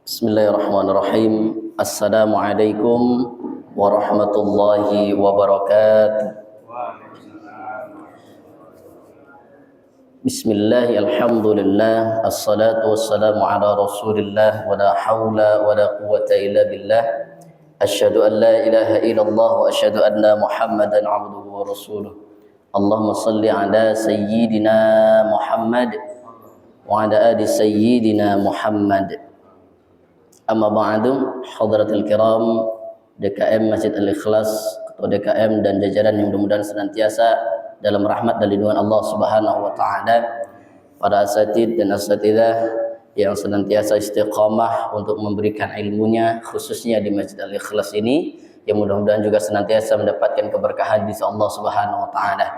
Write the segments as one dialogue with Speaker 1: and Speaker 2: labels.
Speaker 1: Bismillahirrahmanirrahim. Assalamualaikum warahmatullahi wabarakatuh. Bismillah, alhamdulillah, assalatu wassalamu ala rasulillah, wa la hawla wa la quwwata illa billah. Asyhadu an la ilaha illallah wa asyhadu anna muhammadan abduhu wa rasuluh. Allahumma salli ala sayyidina Muhammad wa ala ali sayyidina Muhammad. Amma ba'du, hadratul kiram, DKM Masjid Al-Ikhlas, Ketua DKM dan jajaran yang mudah-mudahan senantiasa dalam rahmat dan lindungan Allah Subhanahu wa taala, para asatid dan asatidah yang senantiasa istiqamah untuk memberikan ilmunya khususnya di Masjid Al-Ikhlas ini, yang mudah-mudahan juga senantiasa mendapatkan keberkahan di sisi Allah Subhanahu wa taala.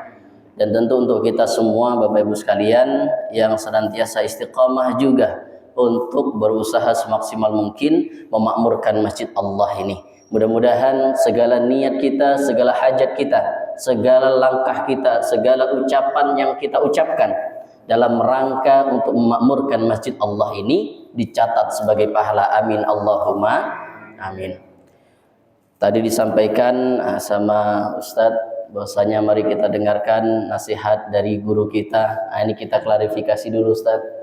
Speaker 1: Dan tentu untuk kita semua Bapak Ibu sekalian yang senantiasa istiqamah juga untuk berusaha semaksimal mungkin memakmurkan masjid Allah ini. Mudah-mudahan segala niat kita, segala hajat kita, segala langkah kita, segala ucapan yang kita ucapkan dalam rangka untuk memakmurkan masjid Allah ini dicatat sebagai pahala. Amin Allahumma amin. Tadi disampaikan sama Ustadz bahwasanya mari kita dengarkan nasihat dari guru kita. Ini kita klarifikasi dulu Ustadz.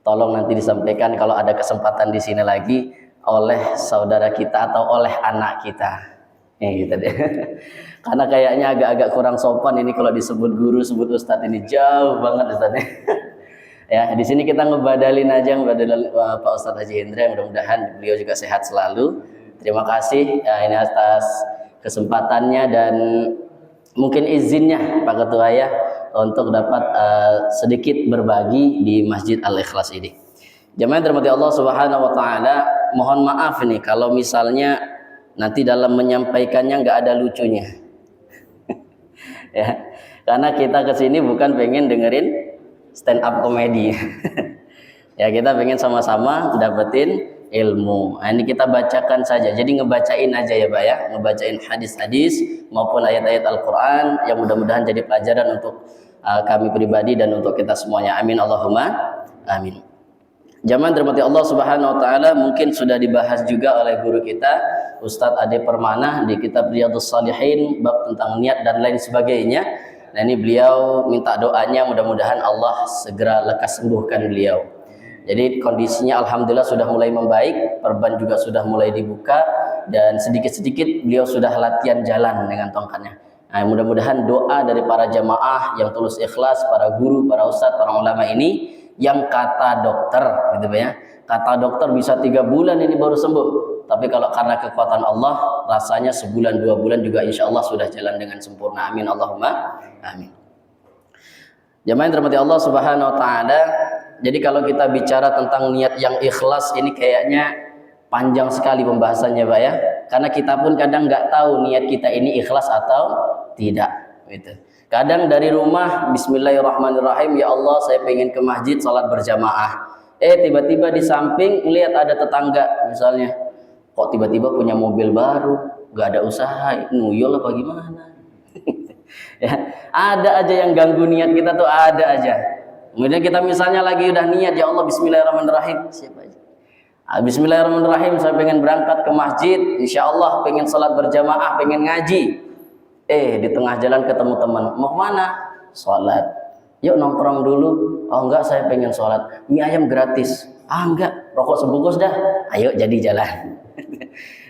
Speaker 1: Tolong nanti disampaikan kalau ada kesempatan di sini lagi oleh saudara kita atau oleh anak kita. Ya gitu deh. Karena kayaknya agak-agak kurang sopan ini kalau disebut guru, sebut ustadz, ini jauh banget ustadz. Ya, di sini kita ngebadalin aja, ngebadalin Pak Ustadz Haji Hendra, mudah-mudahan beliau juga sehat selalu. Terima kasih ya, ini atas kesempatannya dan mungkin izinnya Pak Ketua ya untuk dapat sedikit berbagi di Masjid Al-Ikhlas ini. Jamaah dirahmati Allah Subhanahu wa taala, mohon maaf nih kalau misalnya nanti dalam menyampaikannya nggak ada lucunya. Ya, karena kita kesini bukan pengen dengerin stand up komedi. Ya, kita pengen sama-sama dapetin ilmu. Nah, ini kita bacakan saja. Jadi ngebacain aja ya Pak ya, ngebacain hadis-hadis maupun ayat-ayat Al-Qur'an yang mudah-mudahan jadi pelajaran untuk kami pribadi dan untuk kita semuanya. Amin Allahumma amin. Jamaah dirahmati Allah Subhanahu wa taala, mungkin sudah dibahas juga oleh guru kita Ustadz Ade Permana di kitab Riyadhus Shalihin bab tentang niat dan lain sebagainya. Nah, ini beliau minta doanya mudah-mudahan Allah segera lekas sembuhkan beliau. Jadi kondisinya alhamdulillah sudah mulai membaik, perban juga sudah mulai dibuka dan sedikit-sedikit beliau sudah latihan jalan dengan tongkatnya. Nah, mudah-mudahan doa dari para jamaah yang tulus ikhlas, para guru, para ustadz, para ulama ini yang kata dokter gitu ya. Kata dokter bisa 3 bulan ini baru sembuh. Tapi kalau karena kekuatan Allah rasanya sebulan 2 bulan juga insya Allah sudah jalan dengan sempurna. Amin Allahumma amin. Jamaah yang dirahmati Allah Subhanahu wa taala, jadi kalau kita bicara tentang niat yang ikhlas ini kayaknya panjang sekali pembahasannya Pak ya. Karena kita pun kadang nggak tahu niat kita ini ikhlas atau tidak gitu. Kadang dari rumah bismillahirrahmanirrahim, ya Allah saya pengen ke masjid salat berjamaah. Tiba-tiba di samping lihat ada tetangga misalnya, kok tiba-tiba punya mobil baru, nggak ada usaha, nuyul apa gimana. Ya, ada aja yang ganggu niat kita tuh, ada aja. Kemudian kita misalnya lagi udah niat, ya Allah bismillahirrahmanirrahim, siapa aja? Bismillahirrahmanirrahim, saya pengen berangkat ke masjid, insya Allah pengen salat berjamaah, pengen ngaji. Di tengah jalan ketemu teman, mau kemana? Sholat. Yuk nongkrong dulu. Oh enggak, saya pengen sholat. Mie ayam gratis. Enggak, rokok sebungkus dah. Ayo jadi jalan.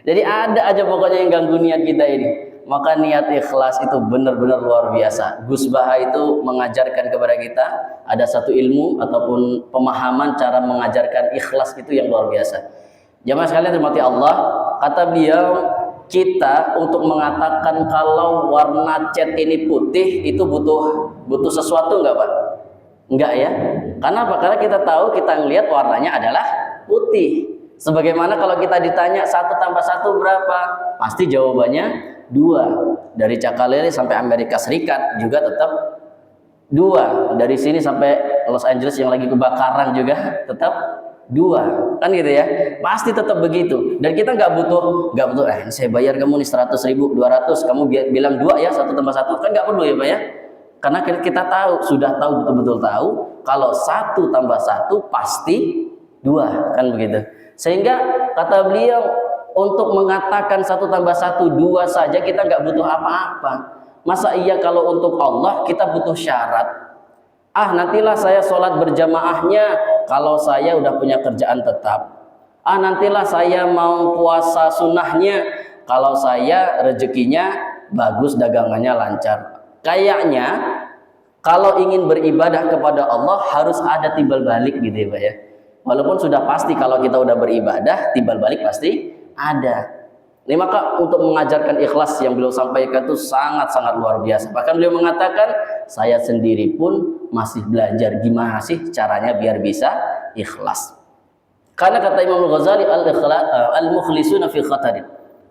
Speaker 1: Jadi ada aja pokoknya yang ganggu niat kita ini. Maka niat ikhlas itu benar-benar luar biasa. Gus Baha itu mengajarkan kepada kita ada satu ilmu ataupun pemahaman cara mengajarkan ikhlas itu yang luar biasa. Jamaah sekalian dirahmati Allah, kata beliau, kita untuk mengatakan kalau warna cat ini putih itu butuh sesuatu enggak Pak? Enggak ya. Karena apa? Karena kita tahu, kita ngelihat warnanya adalah putih. Sebagaimana kalau kita ditanya 1 tambah 1 berapa? Pasti jawabannya 2. Dari Cakalele sampai Amerika Serikat juga tetap 2. Dari sini sampai Los Angeles yang lagi kebakaran juga tetap 2. Kan gitu ya. Pasti tetap begitu. Dan kita nggak butuh saya bayar kamu nih 100.000, 200, kamu bilang 2 ya, 1 tambah 1. Kan nggak perlu ya Pak ya. Karena kita tahu, sudah tahu, betul-betul tahu kalau 1 tambah 1 pasti 2, kan begitu. Sehingga kata beliau, untuk mengatakan 1 tambah 1 2 saja kita nggak butuh apa-apa. Masa iya kalau untuk Allah kita butuh syarat? Nantilah saya sholat berjamaahnya kalau saya udah punya kerjaan tetap. Nantilah saya mau puasa sunnahnya kalau saya rezekinya bagus, dagangannya lancar. Kayaknya kalau ingin beribadah kepada Allah harus ada timbal balik gitu ya Pak ya. Walaupun sudah pasti kalau kita udah beribadah timbal balik pasti ada. Ini maka untuk mengajarkan ikhlas yang beliau sampaikan itu sangat-sangat luar biasa. Bahkan beliau mengatakan, saya sendiri pun masih belajar gimana sih caranya biar bisa ikhlas. Karena kata Imam Al-Ghazali, al-mukhlisuna fi khatarin.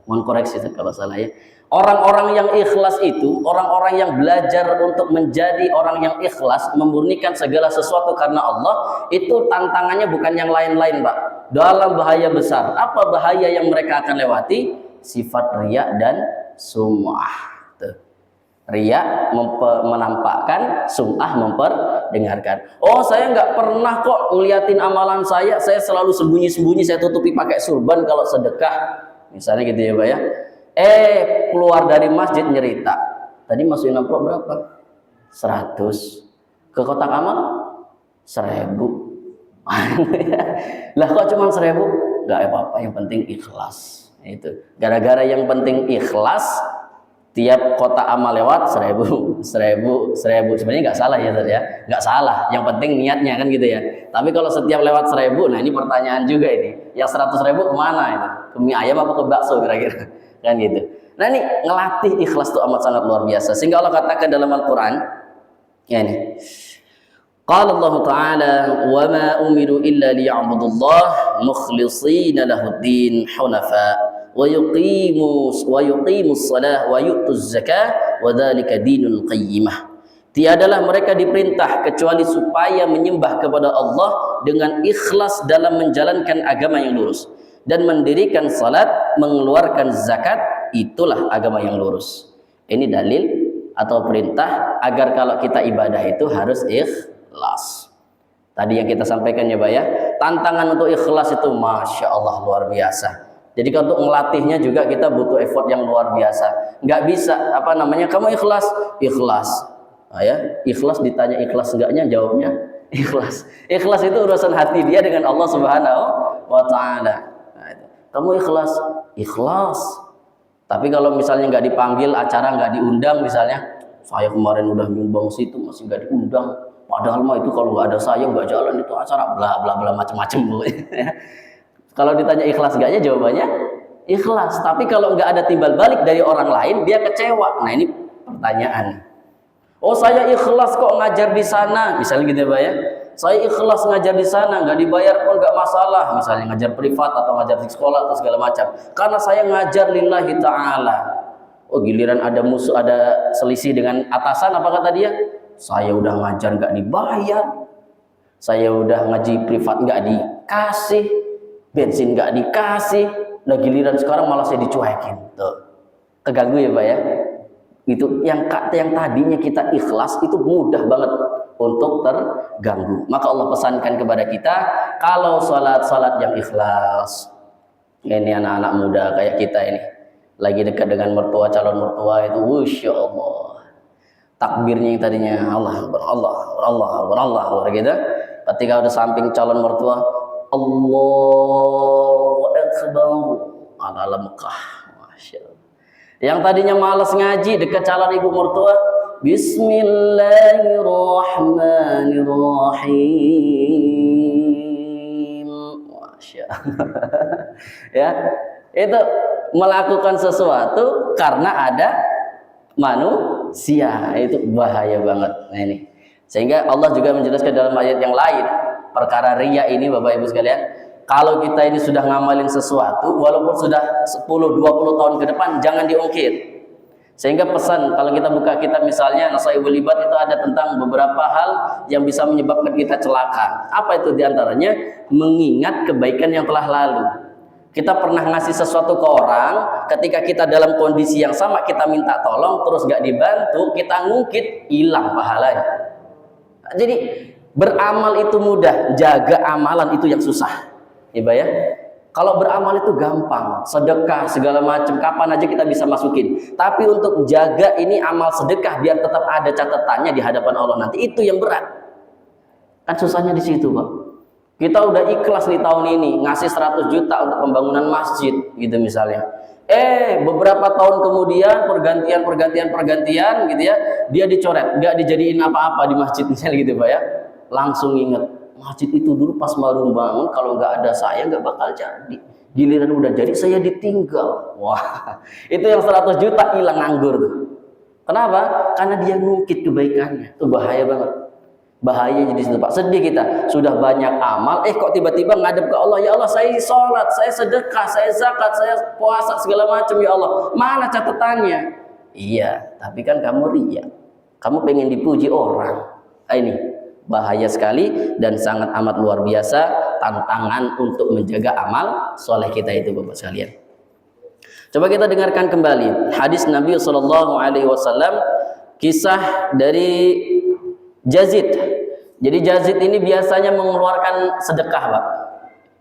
Speaker 1: Mohon koreksi kalau salah ya. Orang-orang yang ikhlas itu, orang-orang yang belajar untuk menjadi orang yang ikhlas, memurnikan segala sesuatu karena Allah, itu tantangannya bukan yang lain-lain, Pak. Dalam bahaya besar. Apa bahaya yang mereka akan lewati? Sifat riya dan sum'ah. Riya menampakkan, sum'ah memperdengarkan. Oh, saya nggak pernah kok ngeliatin amalan saya selalu sembunyi-sembunyi, saya tutupi pakai surban kalau sedekah. Misalnya gitu ya, Pak ya. Keluar dari masjid nyerita, tadi masukin amplop berapa? 100. Ke kotak amal 1000. Lah kok cuma 1000? Gak apa-apa, yang penting ikhlas. Itu gara-gara yang penting ikhlas, tiap kotak amal lewat 1000 sebenarnya nggak salah ya ya, nggak salah, yang penting niatnya kan gitu ya. Tapi kalau setiap lewat 1000, nah ini pertanyaan juga ini, yang 100.000 kemana itu? Ke mie ayam apa ke bakso kira-kira? Kan gitu. Nah ini ngelatih ikhlas itu amat sangat luar biasa. Sehingga Allah katakan dalam Al-Quran, ya ini, qala Allah Ta'ala, wa ma umiru illa liya'budullah mukhlishina lahuddin hunafa wa yuqimus salah wa yu'tuz zakah wa dzalika dinul qayyimah. Tiadalah mereka diperintah kecuali supaya menyembah kepada Allah dengan ikhlas dalam menjalankan agama yang lurus dan mendirikan salat, mengeluarkan zakat, itulah agama yang lurus. Ini dalil atau perintah agar kalau kita ibadah itu harus ikhlas. Tadi yang kita sampaikan ya Pak ya, tantangan untuk ikhlas itu Masya Allah luar biasa. Jadi kalau untuk melatihnya juga kita butuh effort yang luar biasa. Nggak bisa, kamu ikhlas? Ikhlas. Ya, ikhlas ditanya ikhlas enggaknya, jawabnya ikhlas. Ikhlas itu urusan hati dia dengan Allah Subhanahu wa Ta'ala. Kamu ikhlas? Ikhlas. Tapi kalau misalnya nggak dipanggil acara, nggak diundang misalnya, saya kemarin udah nyumbang situ masih nggak diundang, padahal mah itu kalau nggak ada saya nggak jalan itu acara, bla bla bla macam-macam. Kalau ditanya ikhlas nggaknya, jawabannya ikhlas. Tapi kalau nggak ada timbal balik dari orang lain, dia kecewa. Nah ini pertanyaan. Oh saya ikhlas kok ngajar di sana, misalnya gitu ya Pak ya. Saya ikhlas ngajar di sana, nggak dibayar pun nggak masalah. Misalnya ngajar privat atau ngajar di sekolah atau segala macam. Karena saya ngajar lillahi ta'ala. Oh giliran ada musuh, ada selisih dengan atasan, apa kata dia? Saya udah ngajar nggak dibayar. Saya udah ngaji privat nggak dikasih. Bensin nggak dikasih. Nah giliran sekarang malah saya dicuekin. Tuh. Keganggu ya Pak ya? Itu yang tadinya kita ikhlas itu mudah banget untuk terganggu. Maka Allah pesankan kepada kita, kalau salat yang ikhlas. Ini anak-anak muda kayak kita ini lagi dekat dengan mertua, calon mertua itu, Masya Allah, takbirnya yang tadinya Allah gitu, ketika udah samping calon mertua, Allahu Akbar ala Mekah, Masya Allah. Yang tadinya malas ngaji dekat calon ibu mertua, Bismillahirrahmanirrahim. Masya Allah. Ya, itu melakukan sesuatu karena ada manusia, itu bahaya banget. Nah ini, sehingga Allah juga menjelaskan dalam ayat yang lain perkara riya ini, Bapak Ibu sekalian. Kalau kita ini sudah ngamalin sesuatu, walaupun sudah 10-20 tahun ke depan, jangan diungkit. Sehingga pesan, kalau kita buka kitab misalnya Nasaihul Ibad, itu ada tentang beberapa hal yang bisa menyebabkan kita celaka. Apa itu diantaranya? Mengingat kebaikan yang telah lalu. Kita pernah ngasih sesuatu ke orang, ketika kita dalam kondisi yang sama, kita minta tolong, terus gak dibantu, kita ngungkit, hilang pahalanya. Jadi beramal itu mudah, jaga amalan itu yang susah. Iba ya. Kalau beramal itu gampang, sedekah segala macam, kapan aja kita bisa masukin. Tapi untuk jaga ini amal sedekah biar tetap ada catatannya di hadapan Allah nanti, itu yang berat. Kan susahnya di situ, Pak. Kita udah ikhlas nih tahun ini ngasih 100 juta untuk pembangunan masjid gitu misalnya. Beberapa tahun kemudian pergantian gitu ya, dia dicoret, nggak dijadiin apa-apa di masjid misalnya gitu, Pak ya. Langsung inget, masjid itu dulu pas baru bangun, kalau nggak ada saya nggak bakal jadi. Giliran udah jadi saya ditinggal. Wah, itu yang 100 juta hilang nganggur tuh. Kenapa? Karena dia ngungkit kebaikannya. Itu bahaya banget. Bahaya jadi situ, Pak. Sedih kita. Sudah banyak amal, kok tiba-tiba ngadep ke Allah. Ya Allah, saya sholat, saya sedekah, saya zakat, saya puasa segala macam ya Allah. Mana catatannya? Iya, tapi kan kamu riya. Kamu pengen dipuji orang. Ini bahaya sekali dan sangat amat luar biasa tantangan untuk menjaga amal soleh kita itu, Bapak sekalian. Coba kita dengarkan kembali hadis Nabi SAW, kisah dari Yazid. Jadi Yazid ini biasanya mengeluarkan sedekah, Pak.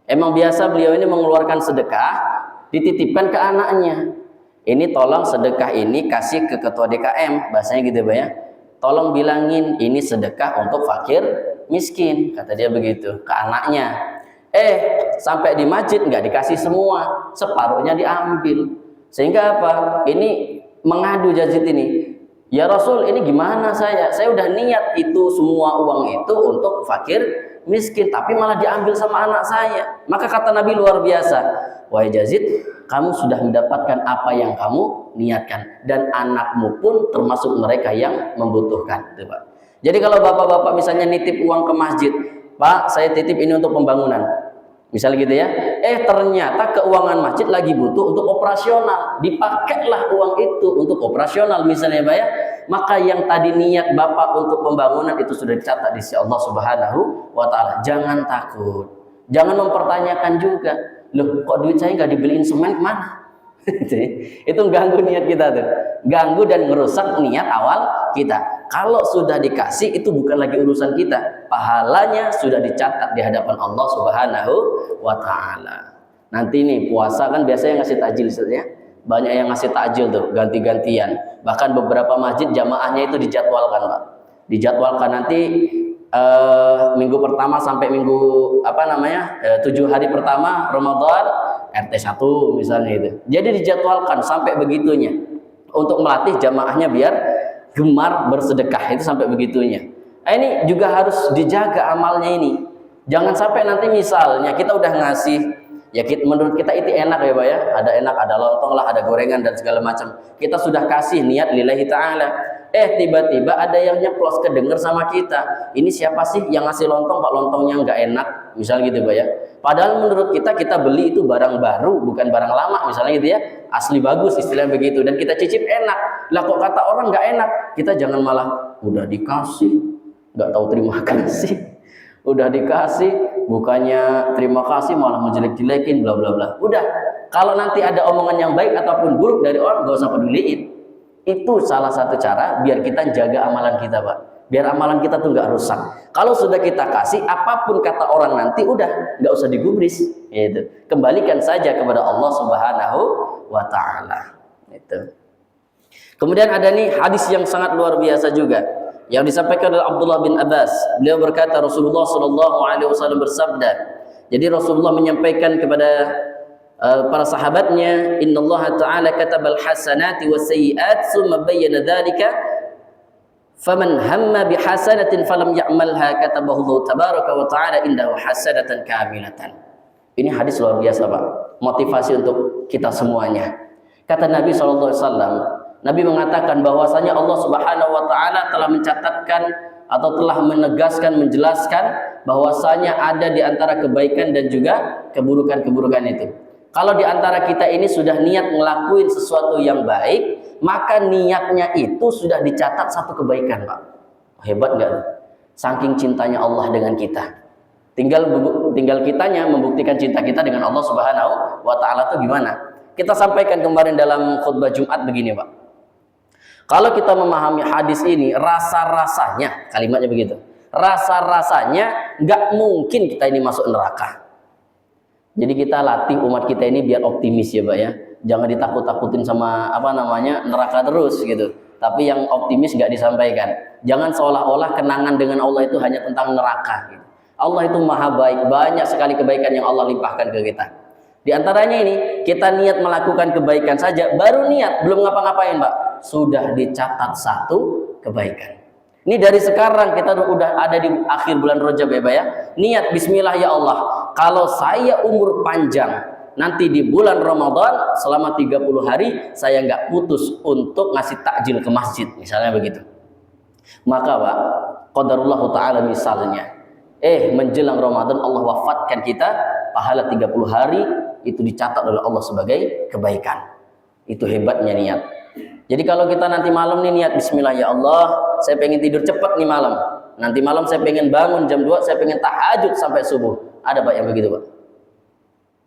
Speaker 1: Emang biasa beliau ini mengeluarkan sedekah, dititipkan ke anaknya. Ini tolong sedekah ini kasih ke ketua DKM, bahasanya gitu, Pak ya. Tolong bilangin ini sedekah untuk fakir miskin, kata dia begitu ke anaknya. Sampai di masjid nggak dikasih semua, separuhnya diambil. Sehingga apa? Ini mengadu Yazid ini. Ya Rasul, ini gimana saya udah niat itu semua uang itu untuk fakir miskin, tapi malah diambil sama anak saya. Maka kata Nabi luar biasa, wahai Yazid, kamu sudah mendapatkan apa yang kamu niatkan, dan anakmu pun termasuk mereka yang membutuhkan. Tuh, Pak. Jadi kalau bapak-bapak misalnya nitip uang ke masjid, Pak, saya titip ini untuk pembangunan, misalnya gitu ya, ternyata keuangan masjid lagi butuh untuk operasional, dipakailah uang itu untuk operasional misalnya, Pak ya. Maka yang tadi niat bapak untuk pembangunan itu sudah dicatat di sisi Allah Subhanahu wa Ta'ala. Jangan takut, jangan mempertanyakan juga, loh kok duit saya nggak dibeliin semen kemana? Itu ganggu niat kita tuh, ganggu dan merusak niat awal kita. Kalau sudah dikasih itu bukan lagi urusan kita, pahalanya sudah dicatat di hadapan Allah Subhanahu wa Ta'ala. Nanti nih puasa kan biasanya ngasih takjil ya, banyak yang ngasih takjil tuh ganti-gantian. Bahkan beberapa masjid jamaahnya itu dijadwalkan, Pak. Dijadwalkan nanti minggu pertama sampai minggu 7 hari pertama Ramadan RT 1 misalnya itu. Jadi dijadwalkan sampai begitunya untuk melatih jamaahnya biar gemar bersedekah, itu sampai begitunya. Ini juga harus dijaga amalnya ini. Jangan sampai nanti misalnya kita udah ngasih, ya menurut kita itu enak ya, Pak ya. Ada enak, ada lontong lah, ada gorengan dan segala macam. Kita sudah kasih niat lillahi ta'ala. Tiba-tiba ada yang nyeplos kedenger sama kita. Ini siapa sih yang ngasih lontong kok lontongnya nggak enak? Misal gitu, Pak ya. Padahal menurut kita beli itu barang baru, bukan barang lama misalnya gitu ya. Asli bagus istilahnya begitu, dan kita cicip enak. Lah kok kata orang nggak enak? Kita jangan malah udah dikasih nggak tahu terima kasih. Udah dikasih bukannya terima kasih malah menjelek-jelekin bla bla bla. Udah, kalau nanti ada omongan yang baik ataupun buruk dari orang nggak usah peduliin. Itu salah satu cara biar kita jaga amalan kita, Pak. Biar amalan kita tuh nggak rusak. Kalau sudah kita kasih, apapun kata orang nanti udah nggak usah digubris. Gitu. Kembalikan saja kepada Allah Subhanahu wa Ta'ala. Itu. Kemudian ada nih hadis yang sangat luar biasa juga yang disampaikan oleh Abdullah bin Abbas. Beliau berkata Rasulullah SAW bersabda. Jadi Rasulullah menyampaikan kepada para sahabatnya, innallaha ta'ala katabal hasanati wasayyi'at summa bayyana dzalika faman hamma bihasanatin falam ya'malha katabahu Allah tabaraka wa ta'ala indahu hasanatan kamilatan. Ini hadis luar biasa, Pak. Motivasi untuk kita semuanya. Kata Nabi SAW, Nabi mengatakan bahwasanya Allah Subhanahu wa Ta'ala telah mencatatkan atau telah menegaskan, menjelaskan bahwasanya ada di antara kebaikan dan juga keburukan-keburukan itu. Kalau di antara kita ini sudah niat ngelakuin sesuatu yang baik, maka niatnya itu sudah dicatat satu kebaikan, Pak. Hebat nggak? Saking cintanya Allah dengan kita. Tinggal kitanya membuktikan cinta kita dengan Allah Subhanahu wa Ta'ala itu gimana? Kita sampaikan kemarin dalam khutbah Jumat begini, Pak. Kalau kita memahami hadis ini, rasa-rasanya, kalimatnya begitu, rasa-rasanya nggak mungkin kita ini masuk neraka. Jadi kita latih umat kita ini biar optimis ya Pak ya. Jangan ditakut-takutin sama neraka terus gitu. Tapi yang optimis nggak disampaikan. Jangan seolah-olah kenangan dengan Allah itu hanya tentang neraka gitu. Allah itu maha baik, banyak sekali kebaikan yang Allah limpahkan ke kita. Di antaranya ini, kita niat melakukan kebaikan saja, baru niat, belum ngapa-ngapain Pak, sudah dicatat satu kebaikan. Ini dari sekarang kita udah ada di akhir bulan Rajab ya Pak ya. Niat bismillah ya Allah, kalau saya umur panjang, nanti di bulan Ramadan selama 30 hari saya nggak putus untuk ngasih takjil ke masjid, misalnya begitu. Maka Pak, qadarullah ta'ala misalnya, menjelang Ramadan Allah wafatkan kita, pahala 30 hari itu dicatat oleh Allah sebagai kebaikan. Itu hebatnya niat. Jadi kalau kita nanti malam nih niat bismillah ya Allah, saya pengen tidur cepat nih malam. Nanti malam saya pengen bangun jam 2, saya pengen tahajud sampai subuh. Ada Pak yang begitu Pak?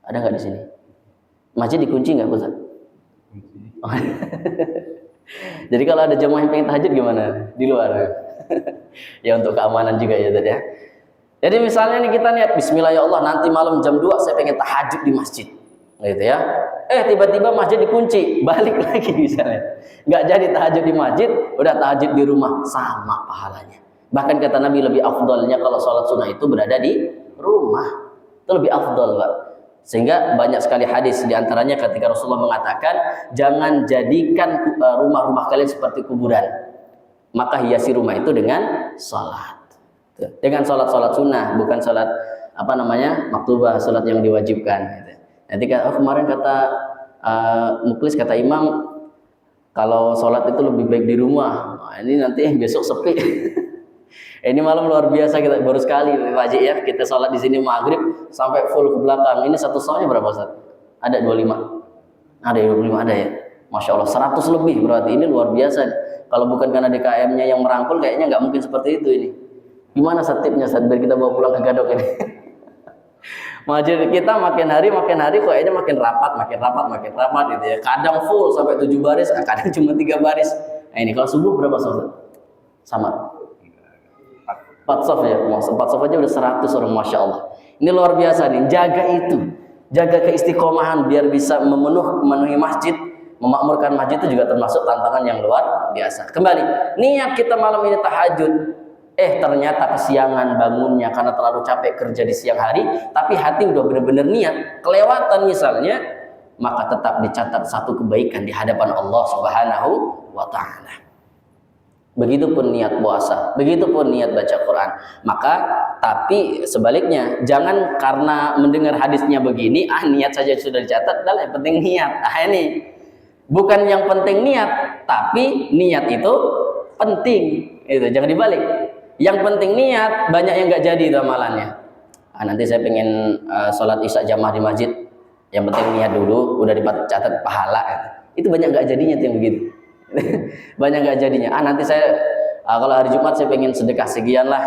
Speaker 1: Ada nggak di sini? Masjid dikunci nggak Ustaz? Jadi kalau ada jemaah yang pengen tahajud gimana? Di luar. Ya untuk keamanan juga ya Ustaz ya. Jadi misalnya nih kita niat bismillah ya Allah, nanti malam jam 2 saya pengen tahajud di masjid. Gitu ya. Tiba-tiba masjid dikunci, balik lagi misalnya. Nggak jadi tahajud di masjid, udah tahajud di rumah, sama pahalanya. Bahkan kata Nabi lebih afdalnya kalau sholat sunnah itu berada di rumah. Itu lebih afdal Pak. Sehingga banyak sekali hadis, diantaranya ketika Rasulullah mengatakan, jangan jadikan rumah-rumah kalian seperti kuburan. Maka hiasi rumah itu dengan sholat. Dengan sholat sunnah, bukan sholat maktubah, sholat yang diwajibkan. Nanti kemarin kata Muklis, kata Imam, kalau sholat itu lebih baik di rumah. Nah, ini nanti besok sepi. Ini malam luar biasa, kita baru sekali Pak Haji ya, kita sholat di sini maghrib sampai full ke belakang. Ini satu soalnya berapa Ustaz? Ada 25? Ada 25 ada ya? Masya Allah, 100 lebih berarti. Ini luar biasa. Kalau bukan karena DKM-nya yang merangkul, kayaknya nggak mungkin seperti itu ini. Gimana setipnya Ustaz biar kita bawa pulang ke Gadok ini? Masjid kita makin hari kayaknya makin rapat gitu ya. Kadang full sampai 7 baris, kadang cuma 3 baris. Nah ini kalau subuh berapa Ustaz? Sama 4 sof ya, 4 sof aja udah 100 orang, Masya Allah. Ini luar biasa nih, jaga itu, jaga keistiqomahan biar bisa memenuhi masjid, memakmurkan masjid itu juga termasuk tantangan yang luar biasa. Kembali, niat kita malam ini tahajud, ternyata kesiangan bangunnya karena terlalu capek kerja di siang hari, tapi hati udah bener-bener niat, kelewatan misalnya, maka tetap dicatat satu kebaikan di hadapan Allah Subhanahu wa Ta'ala. Begitupun niat puasa, begitupun niat baca Quran. Maka tapi sebaliknya, jangan karena mendengar hadisnya begini, niat saja sudah dicatat, dah yang penting niat. Ini bukan yang penting niat, tapi niat itu penting. Itu jangan dibalik. Yang penting niat, banyak yang nggak jadi itu amalannya. Nanti saya pengen sholat isya jamaah di masjid. Yang penting niat dulu, udah dicatat pahala. Itu banyak nggak jadinya tuh yang begitu. Banyak nggak jadinya. Nanti saya kalau hari Jumat saya pengen sedekah sekian lah.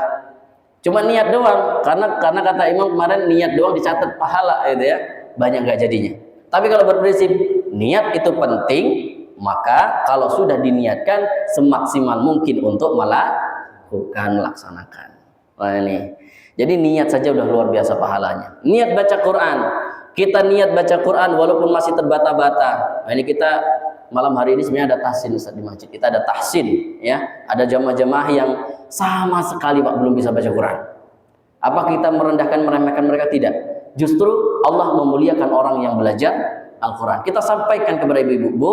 Speaker 1: Cuma niat doang. Karena kata Imam kemarin niat doang dicatat pahala, gitu ya. Banyak nggak jadinya. Tapi kalau berprinsip niat itu penting, maka kalau sudah diniatkan semaksimal mungkin untuk melaksanakan. Wah ini. Jadi niat saja udah luar biasa pahalanya. Niat baca Quran. Kita niat baca Quran walaupun masih terbata-bata. Nah, ini kita malam hari ini sebenarnya ada tahsin Ustaz di masjid. Kita ada tahsin ya. Ada jamaah-jamaah yang sama sekali Pak belum bisa baca Quran. Apa kita merendahkan, meremehkan mereka? Tidak. Justru Allah memuliakan orang yang belajar Al-Quran. Kita sampaikan kepada ibu-ibu, Bu,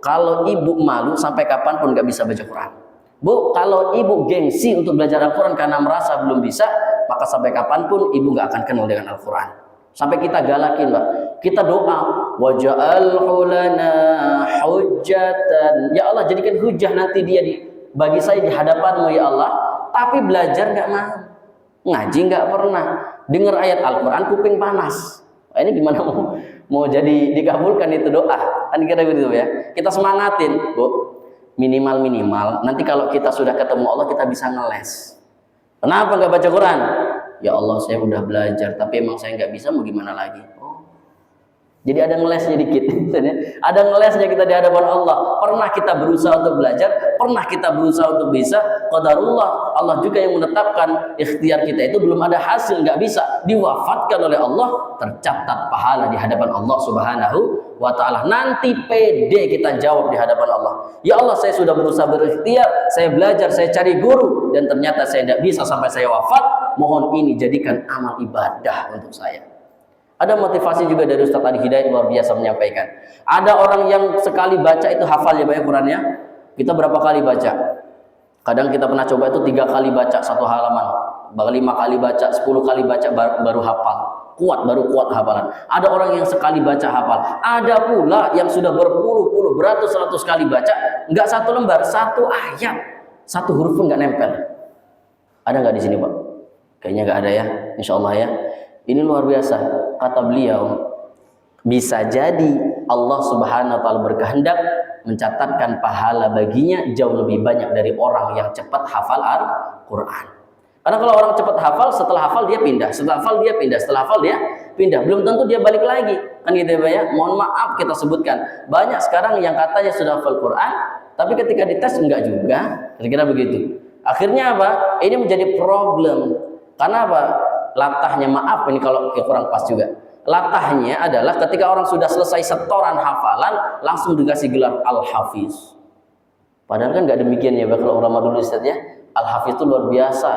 Speaker 1: kalau ibu malu sampai kapanpun nggak bisa baca Quran. Bu, kalau ibu gengsi untuk belajar Al-Quran karena merasa belum bisa, maka sampai kapanpun ibu nggak akan kenal dengan Al-Quran. Sampai kita galakin Pak, kita doa, waj'alhu lana hujjatan. Ya Allah, jadikan hujah nanti dia bagi saya di hadapan-Mu ya Allah. Tapi belajar nggak mau, ngaji nggak pernah, dengar ayat Al-Quran kuping panas. Ini gimana mau jadi dikabulkan itu doa? Kan kira begitu ya. Kita semangatin, Bu. Minimal nanti kalau kita sudah ketemu Allah kita bisa ngeles. Kenapa nggak baca Quran? Ya Allah, saya udah belajar tapi emang saya nggak bisa, mau gimana lagi? Jadi ada ngelesnya dikit. Ada ngelesnya kita di hadapan Allah. Pernah kita berusaha untuk belajar, pernah kita berusaha untuk bisa, qadarullah, Allah juga yang menetapkan ikhtiar kita itu belum ada hasil, nggak bisa, diwafatkan oleh Allah, tercatat pahala di hadapan Allah Subhanahu wa ta'ala. Nanti pede kita jawab di hadapan Allah, ya Allah, saya sudah berusaha berikhtiar, saya belajar, saya cari guru, dan ternyata saya tidak bisa sampai saya wafat. Mohon ini jadikan amal ibadah untuk saya. Ada motivasi juga dari Ustaz Adi Hidayat, luar biasa menyampaikan. Ada orang yang sekali baca itu hafal ya Pak Qurannya. Kita berapa kali baca? Kadang kita pernah coba itu 3 kali baca satu halaman, 5 kali baca, 10 kali baca baru hafal. Baru kuat hafalan. Ada orang yang sekali baca hafal. Ada pula yang sudah berpuluh-puluh, beratus-ratus kali baca, nggak satu lembar, satu ayat, satu huruf pun nggak nempel. Ada nggak di sini Pak? Kayaknya nggak ada ya, insya Allah ya. Ini luar biasa. Kata beliau, bisa jadi Allah Subhanahu wa ta'ala berkehendak mencatatkan pahala baginya jauh lebih banyak dari orang yang cepat hafal Al-Quran. Karena kalau orang cepat hafal, setelah hafal dia pindah, setelah hafal dia pindah, setelah hafal dia pindah, belum tentu dia balik lagi, kan gitu ya. Mohon maaf kita sebutkan, banyak sekarang yang katanya sudah hafal Quran, tapi ketika dites enggak juga, kira-kira begitu. Akhirnya apa? Ini menjadi problem. Karena apa? Latahnya, maaf ini kalau kurang pas juga. Latahnya adalah ketika orang sudah selesai setoran hafalan, langsung dikasih gelar Al-Hafiz. Padahal kan nggak demikian ya, kalau ulama dulu Ustaz ya. Al-Hafiz itu luar biasa.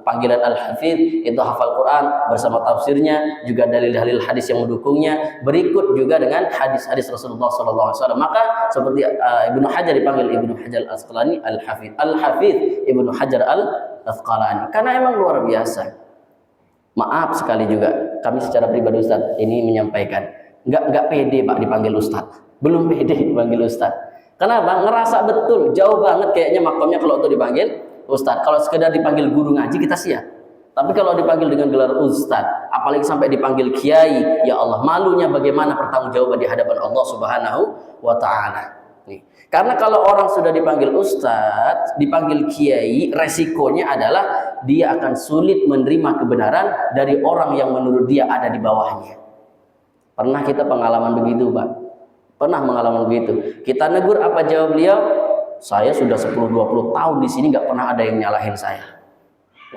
Speaker 1: Panggilan Al-Hafiz itu hafal Quran bersama tafsirnya, juga dalil-dalil hadis yang mendukungnya. Berikut juga dengan hadis-hadis Rasulullah SAW. Maka seperti Ibnu Hajar dipanggil Ibnu Hajar Al-Asqalani Al-Hafiz. Al-Hafiz Ibnu Hajar Al-Asqalani. Karena emang luar biasa. Maaf sekali juga, kami secara pribadi Ustaz ini menyampaikan, nggak pede Pak dipanggil Ustaz, belum pede dipanggil Ustaz. Kenapa? Ngerasa betul, jauh banget kayaknya makomnya kalau itu dipanggil Ustaz. Kalau sekedar dipanggil guru ngaji kita siap, tapi kalau dipanggil dengan gelar Ustaz, apalagi sampai dipanggil Kiai, ya Allah, malunya bagaimana pertanggungjawaban di hadapan Allah Subhanahu wa ta'ala. Karena kalau orang sudah dipanggil Ustadz, dipanggil Kiai, resikonya adalah dia akan sulit menerima kebenaran dari orang yang menurut dia ada di bawahnya. Pernah kita pengalaman begitu Pak? Pernah mengalami begitu. Kita negur, apa jawab beliau? Saya sudah 10-20 tahun di sini nggak pernah ada yang nyalahin saya.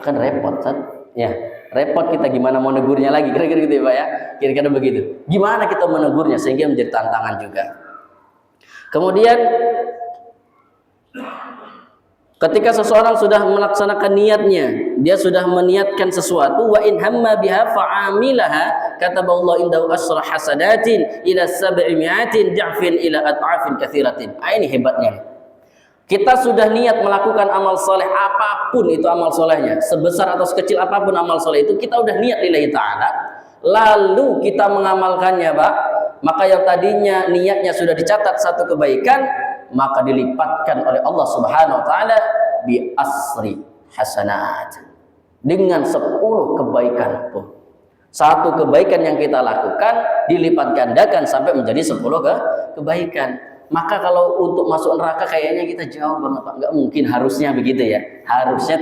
Speaker 1: Kan repot kan? Ya, repot kita gimana mau negurnya lagi, kira-kira gitu ya Pak ya? Kira-kira begitu. Gimana kita menegurnya sehingga menjadi tantangan juga. Kemudian ketika seseorang sudah melaksanakan niatnya, dia sudah meniatkan sesuatu, wa in hamma biha fa'amilaha, kataballahu indahu asra hasadatin ila 700 da'fin ila at'afin katsiratin. Ini hebatnya. Kita sudah niat melakukan amal soleh, apapun itu amal solehnya, sebesar atau sekecil apapun amal soleh itu, kita udah niat lillahi ta'ala, lalu kita mengamalkannya Pak, maka yang tadinya niatnya sudah dicatat satu kebaikan, maka dilipatkan oleh Allah Subhanahu wa ta'ala bi asri hasanat, dengan 10 kebaikan pun. Satu kebaikan yang kita lakukan dilipat gandakan sampai menjadi 10 kebaikan. Maka kalau untuk masuk neraka kayaknya kita jauh banget Pak. Nggak mungkin, harusnya begitu ya. Harusnya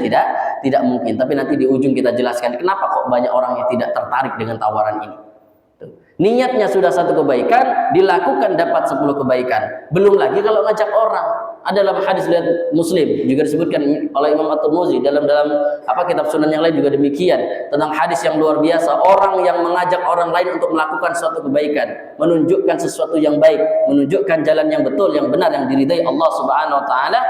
Speaker 1: tidak mungkin. Tapi nanti di ujung kita jelaskan kenapa kok banyak orang yang tidak tertarik dengan tawaran ini. Niatnya sudah satu kebaikan, dilakukan dapat 10 kebaikan. Belum lagi kalau ngajak orang. Ada dalam hadis riwayat Muslim juga disebutkan oleh Imam At-Tirmidzi dalam kitab sunan yang lain juga demikian, tentang hadis yang luar biasa, orang yang mengajak orang lain untuk melakukan suatu kebaikan, menunjukkan sesuatu yang baik, menunjukkan jalan yang betul, yang benar, yang diridai Allah Subhanahu wa taala,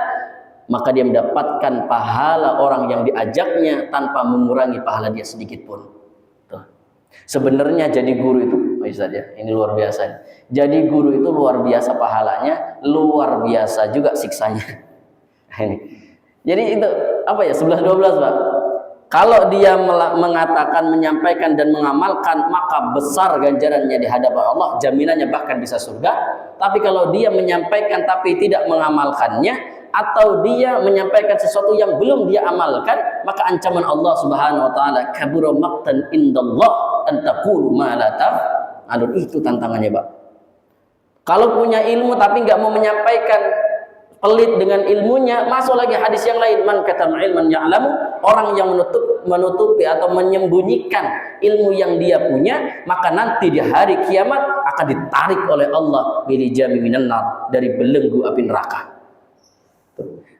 Speaker 1: maka dia mendapatkan pahala orang yang diajaknya tanpa mengurangi pahala dia sedikit pun. Sebenarnya jadi guru itu, Ustaz ya, ini luar biasa. Jadi guru itu luar biasa pahalanya, luar biasa juga siksanya. Ini. Jadi itu apa ya, 11-12 Pak. Kalau dia mengatakan, menyampaikan dan mengamalkan, maka besar ganjarannya di hadapan Allah, jaminannya bahkan bisa surga. Tapi kalau dia menyampaikan tapi tidak mengamalkannya, atau dia menyampaikan sesuatu yang belum dia amalkan, maka ancaman Allah Subhanahu wa taala, kabura maqtan indallah an taqulu ma la taf'alun. Itu tantangannya Pak. Kalau punya ilmu tapi nggak mau menyampaikan, pelit dengan ilmunya, masuk lagi hadis yang lain, man katama ilman ya'lamu, orang yang menutupi atau menyembunyikan ilmu yang dia punya, maka nanti di hari kiamat akan ditarik oleh Allah bilijami minan nar, dari belenggu api neraka.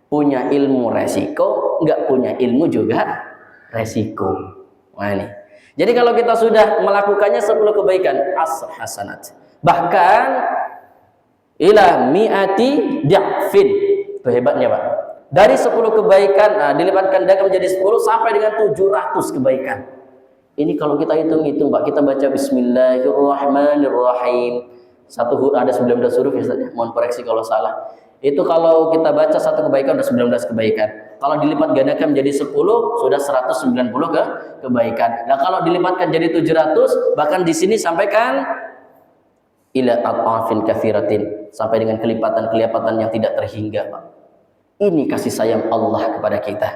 Speaker 1: Punya ilmu resiko, enggak punya ilmu juga resiko. Nah ini. Jadi kalau kita sudah melakukannya 10 kebaikan, hasanat. Bahkan ila mi'ati di'fin. Itu hebatnya, Pak. Dari 10 kebaikan, dilipatkan gandakan menjadi 10 sampai dengan 700 kebaikan. Ini kalau kita hitung-hitung, Pak, kita baca bismillahirrahmanirrahim. Ada 19 huruf ya, Ustaz. Mohon koreksi kalau salah. Itu kalau kita baca satu kebaikan udah 19 kebaikan. Kalau dilipat gandakan menjadi 10 sudah 190 kebaikan. Nah, kalau dilipatkan jadi 700, bahkan di sini sampaikan ila at'afin katsiratin, sampai dengan kelipatan-kelipatan yang tidak terhingga, Pak. Ini kasih sayang Allah kepada kita.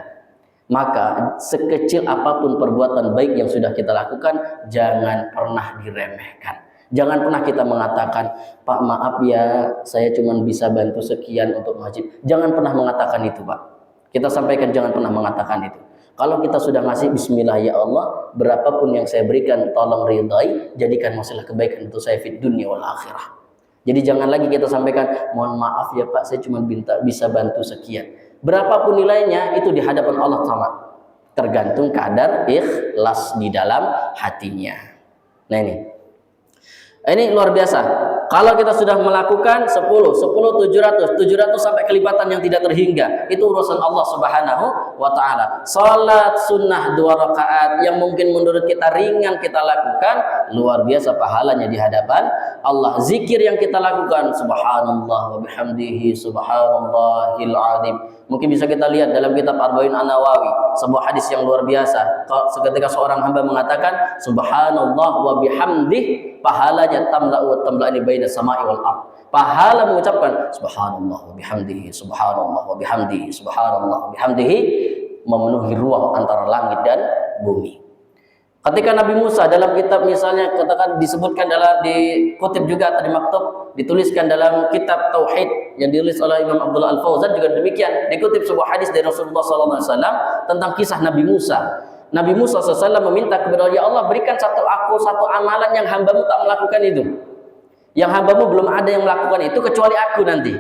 Speaker 1: Maka sekecil apapun perbuatan baik yang sudah kita lakukan, jangan pernah diremehkan. Jangan pernah kita mengatakan, Pak maaf ya, saya cuma bisa bantu sekian untuk masjid. Jangan pernah mengatakan itu, Pak. Kita sampaikan jangan pernah mengatakan itu. Kalau kita sudah ngasih bismillah ya Allah, berapapun yang saya berikan tolong ridai, jadikan masalah kebaikan untuk saya fid dunya wal akhirah. Jadi jangan lagi kita sampaikan, mohon maaf ya Pak, saya cuma bisa bantu sekian. Berapapun nilainya itu di hadapan Allah sama. Tergantung kadar ikhlas di dalam hatinya. Nah ini luar biasa. Kalau kita sudah melakukan 10, 700 sampai kelipatan yang tidak terhingga, itu urusan Allah Subhanahu wa taala. Salat sunnah 2 rakaat yang mungkin menurut kita ringan kita lakukan, luar biasa pahalanya di hadapan Allah. Zikir yang kita lakukan, subhanallah wa bihamdihi subhanallahil azim. Mungkin bisa kita lihat dalam kitab Arba'in An-Nawawi, sebuah hadis yang luar biasa. Ketika seorang hamba mengatakan subhanallah wa bihamdih, pahalanya tamla'ani baina samai wal ard. Pahala mengucapkan subhanallah wa bihamdihi subhanallah wa bihamdihi subhanallah wa bihamdihi memenuhi ruang antara langit dan bumi. Ketika Nabi Musa dalam kitab misalnya katakan disebutkan dikutip juga tadi maktub, dituliskan dalam kitab Tauhid yang ditulis oleh Imam Abdullah Al-Fauzan juga demikian, dikutip sebuah hadis dari Rasulullah SAW tentang kisah Nabi Musa. Nabi Musa SAW meminta kepada Allah, ya Allah berikan satu amalan yang hambamu tak melakukan itu. Yang hambamu belum ada yang melakukan itu kecuali aku nanti.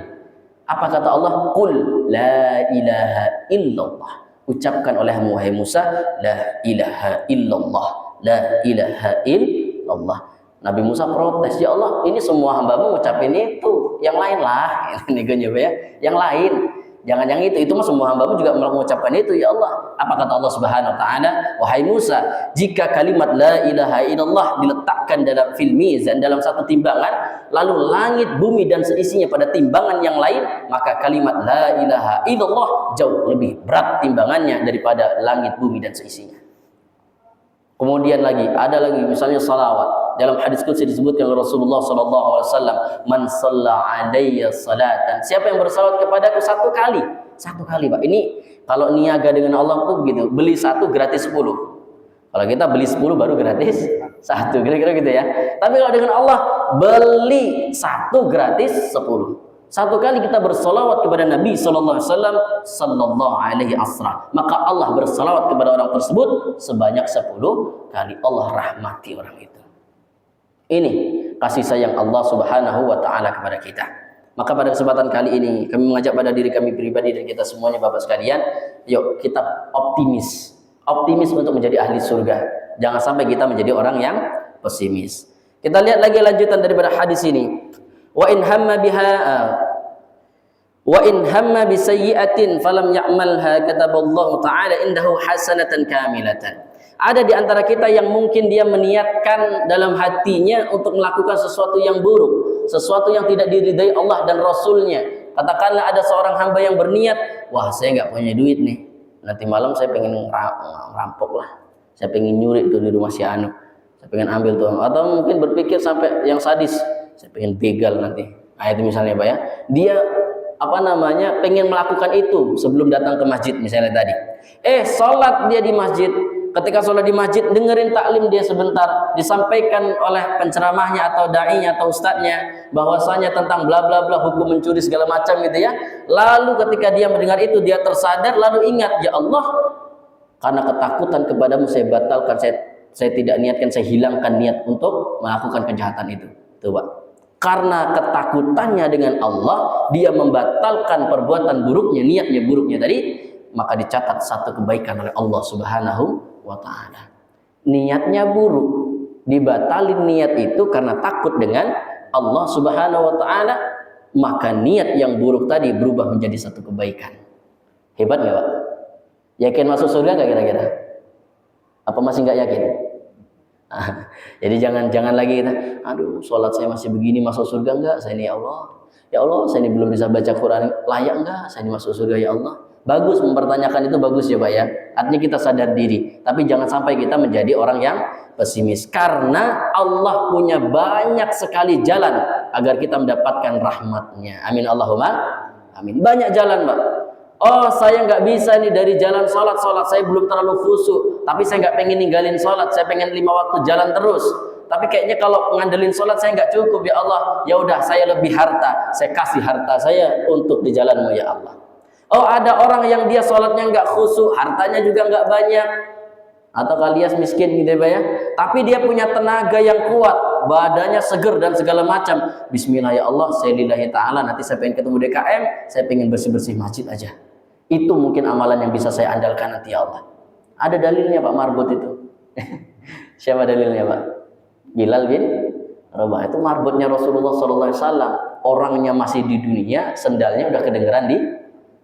Speaker 1: Apa kata Allah? Qul la ilaha illallah. Ucapkan olehmu wahai Musa, la ilaha illallah, la ilaha illallah. Nabi Musa protes, ya Allah ini semua hambamu ucapin itu, yang lain lah. Ini ya, yang lain. Jangan yang itu mah semua hambamu juga mengucapkan itu, ya Allah. Apa kata Allah Subhanahu wa taala? Wahai Musa, jika kalimat la ilaha illallah diletakkan dalam fil mizan, dalam satu timbangan, lalu langit, bumi dan seisinya pada timbangan yang lain, maka kalimat la ilaha illallah jauh lebih berat timbangannya daripada langit, bumi dan seisinya. Kemudian ada lagi misalnya salawat. Dalam hadis qudsi disebutkan oleh Rasulullah sallallahu alaihi wasallam, "Man shalla alayya salatan." Siapa yang bersalawat kepadaku satu kali, Pak. Ini kalau niaga dengan Allah tuh begitu, beli 1 gratis 10. Kalau kita beli 10 baru gratis 1, kira-kira gitu ya. Tapi kalau dengan Allah beli 1 gratis 10. Satu kali kita bersalawat kepada Nabi sallallahu alaihi wasallam sallallahu alaihi asra, maka Allah bersalawat kepada orang tersebut sebanyak 10 kali. Allah rahmati orang itu. Ini kasih sayang Allah Subhanahu wa taala kepada kita. Maka pada kesempatan kali ini kami mengajak pada diri kami pribadi dan kita semuanya Bapak sekalian, yuk kita optimis untuk menjadi ahli surga. Jangan sampai kita menjadi orang yang pesimis. Kita lihat lagi lanjutan daripada hadis ini. Wa in hamma bi sayyi'atin falam ya'malha kataballahu ta'ala indahu hasanatan kamilatan. Ada di antara kita yang mungkin dia meniatkan dalam hatinya untuk melakukan sesuatu yang buruk, sesuatu yang tidak diridai Allah dan Rasulnya. Katakanlah ada seorang hamba yang berniat, wah saya nggak punya duit nih, nanti malam saya pengen rampok lah, saya pengen nyuri tuh di rumah si Anu, saya pengen ambil tuh, atau mungkin berpikir sampai yang sadis, saya pengen begal nanti. Nah itu misalnya Pak ya, dia pengen melakukan itu sebelum datang ke masjid misalnya tadi. Sholat dia di masjid, Ketika sholat di masjid, dengerin taklim dia sebentar, disampaikan oleh penceramahnya atau da'inya atau ustadznya bahwasanya tentang bla bla bla, hukum mencuri segala macam gitu ya. Lalu ketika dia mendengar itu, dia tersadar, lalu ingat, ya Allah, karena ketakutan kepadamu saya batalkan, saya tidak niatkan, saya hilangkan niat untuk melakukan kejahatan itu. Coba. Karena ketakutannya dengan Allah, dia membatalkan perbuatan buruknya, niatnya buruknya tadi, maka dicatat satu kebaikan oleh Allah Subhanahu wa ta'ala. Niatnya buruk, dibatalin niat itu karena takut dengan Allah Subhanahu wa ta'ala, maka niat yang buruk tadi berubah menjadi satu kebaikan. Hebat nggak, Pak? Yakin masuk surga nggak kira-kira? Apa masih nggak yakin? Jadi jangan lagi kita, aduh sholat saya masih begini, masuk surga enggak? Saya ini ya Allah, saya ini belum bisa baca Quran, layak enggak? Saya ini masuk surga ya Allah. Bagus mempertanyakan itu, bagus ya Pak ya. Artinya kita sadar diri, tapi jangan sampai kita menjadi orang yang pesimis, karena Allah punya banyak sekali jalan agar kita mendapatkan rahmatnya. Amin Allahumma amin. Banyak jalan Pak. Oh, saya nggak bisa nih dari jalan sholat, saya belum terlalu khusyuk, tapi saya nggak pengen ninggalin sholat, saya pengen 5 waktu jalan terus. Tapi kayaknya kalau ngandelin sholat saya nggak cukup ya Allah. Ya udah, saya lebih harta, saya kasih harta saya untuk di jalanmu ya Allah. Oh, ada orang yang dia sholatnya nggak khusyuk, hartanya juga nggak banyak, atau alias miskin gitu ya, tapi dia punya tenaga yang kuat, badannya seger dan segala macam. Bismillah ya Allah, saya lillahi ta'ala, nanti saya pengen ketemu DKM, saya pengen bersih-bersih masjid aja. Itu mungkin amalan yang bisa saya andalkan nanti ya Allah. Ada dalilnya Pak marbot itu. Siapa dalilnya Pak? Bilal bin Rabah. Itu marbotnya Rasulullah SAW. Orangnya masih di dunia, sendalnya udah kedengeran di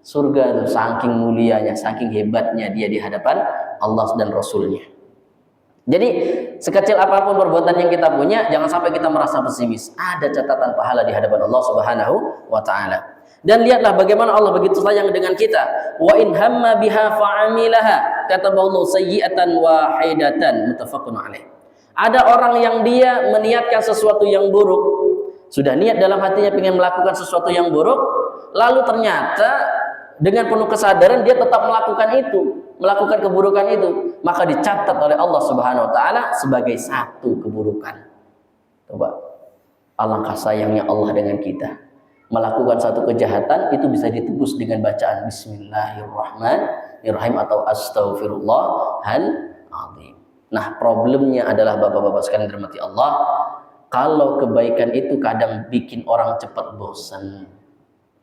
Speaker 1: surga itu. Saking mulianya, saking hebatnya dia di hadapan Allah dan Rasulnya. Jadi sekecil apapun perbuatan yang kita punya, jangan sampai kita merasa pesimis. Ada catatan pahala di hadapan Allah Subhanahu wa ta'ala. Dan lihatlah bagaimana Allah begitu sayang dengan kita. Wa in hamma biha fa'amilaha kataballahu sayyi'atan wahidatan, muttafaqun alaih. Ada orang yang dia meniatkan sesuatu yang buruk, sudah niat dalam hatinya ingin melakukan sesuatu yang buruk, lalu ternyata dengan penuh kesadaran dia tetap melakukan itu, melakukan keburukan itu, maka dicatat oleh Allah Subhanahu wa ta'ala sebagai satu keburukan. Coba, alangkah sayangnya Allah dengan kita. Melakukan satu kejahatan itu bisa ditebus dengan bacaan Bismillahirrahmanirrahim atau Astaghfirullahaladzim. Nah, problemnya adalah bapak-bapak sekalian dirahmati Allah, kalau kebaikan itu kadang bikin orang cepat bosan.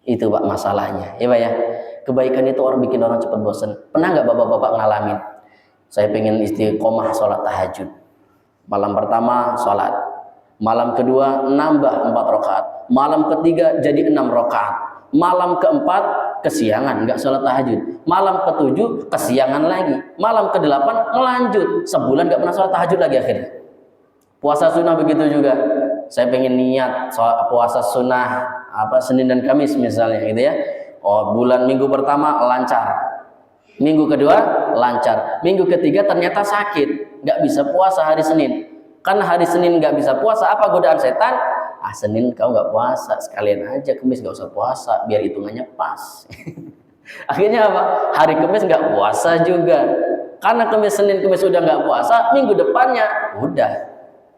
Speaker 1: Itu Pak masalahnya, ya Pak ya. Kebaikan itu bikin orang cepat bosan. Pernah nggak bapak-bapak ngalamin? Saya pengen istiqomah sholat tahajud. Malam pertama sholat, malam kedua nambah 4 rakaat, malam ketiga jadi 6 rakaat, malam keempat kesiangan nggak sholat tahajud, malam ketujuh kesiangan lagi, malam ke-8 ngelanjut, sebulan nggak pernah sholat tahajud lagi akhirnya. Puasa sunnah begitu juga. Saya pengen niat puasa sunnah Senin dan Kamis misalnya gitu ya. Oh, minggu pertama lancar, minggu kedua lancar, minggu ketiga ternyata sakit, nggak bisa puasa hari Senin. Karena hari Senin nggak bisa puasa, apa godaan setan? Senin kau nggak puasa, sekalian aja Kamis nggak usah puasa, biar hitungannya pas. Akhirnya apa? Hari Kamis nggak puasa juga. Karena Senin Kamis udah nggak puasa, minggu depannya udah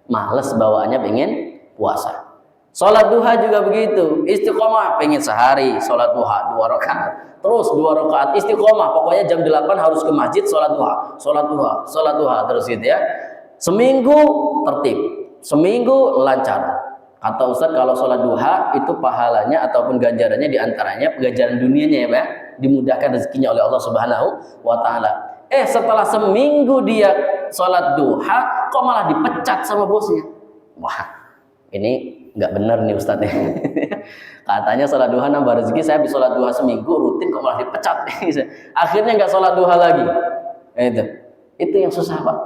Speaker 1: males bawaannya pengen puasa. Sholat duha juga begitu, istiqomah pengen sehari sholat duha 2 rakaat, terus 2 rakaat istiqomah, pokoknya jam 8 harus ke masjid sholat duha terus gitu ya. Seminggu tertib, seminggu lancar. Kata Ustaz, kalau sholat duha itu pahalanya ataupun ganjarannya diantaranya ganjaran dunianya ya Pak, dimudahkan rezekinya oleh Allah Subhanahu wa ta'ala. Setelah seminggu dia sholat duha, kok malah dipecat sama bosnya. Wah, ini nggak benar nih Ustadz. Katanya sholat duha nambah rezeki, saya habis sholat duha seminggu rutin kok malah dipecat. Akhirnya nggak sholat duha lagi. Itu yang susah Pak.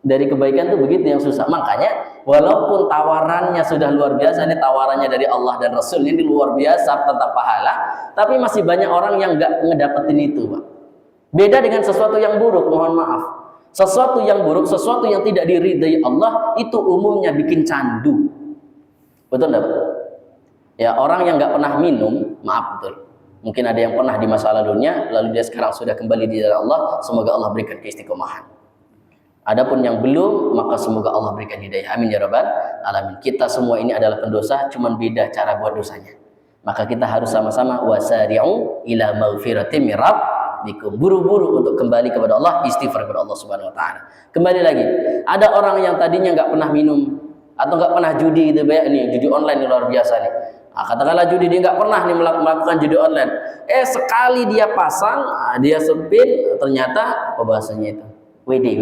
Speaker 1: Dari kebaikan tuh begitu yang susah. Makanya walaupun tawarannya sudah luar biasa, ini tawarannya dari Allah dan Rasul ini luar biasa tentang pahala, tapi masih banyak orang yang nggak ngedapetin itu Pak. Beda dengan sesuatu yang buruk, mohon maaf. Sesuatu yang buruk, sesuatu yang tidak diridai Allah, itu umumnya bikin candu. Betul enggak Pak? Ya, orang yang nggak pernah minum, maaf betul. Mungkin ada yang pernah di masa lalunya, lalu dia sekarang sudah kembali di jalan Allah, semoga Allah berikan keistiqomahan. Adapun yang belum, maka semoga Allah berikan hidayah. Amin ya rabbal alamin. Kita semua ini adalah pendosa, cuman beda cara buat dosanya. Maka kita harus sama-sama wasari'u ila maghfiratin min rabbikum. Buru-buru untuk kembali kepada Allah, istighfar kepada Allah Subhanahu wa taala. Kembali lagi, ada orang yang tadinya nggak pernah minum atau nggak pernah judi gitu ya, ini judi online ini luar biasa nih. Nah, katakanlah judi, dia nggak pernah nih melakukan judi online. Sekali dia pasang, dia spin, ternyata apa bahasanya itu? WD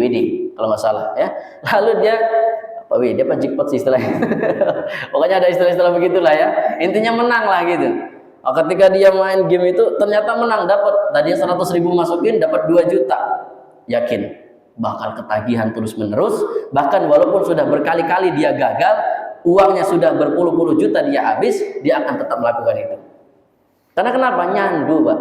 Speaker 1: kalau nggak salah ya. Lalu dia apa WD apa jackpot sih istilahnya. Pokoknya ada istilah-istilah begitulah ya. Intinya menang lah gitu. Ketika dia main game itu ternyata menang, dapat tadinya 100.000 masukin dapat 2 juta. Yakin bakal ketagihan terus menerus, bahkan walaupun sudah berkali-kali dia gagal, uangnya sudah berpuluh-puluh juta dia habis, dia akan tetap melakukan itu. Karena kenapa? Nyandu, Pak.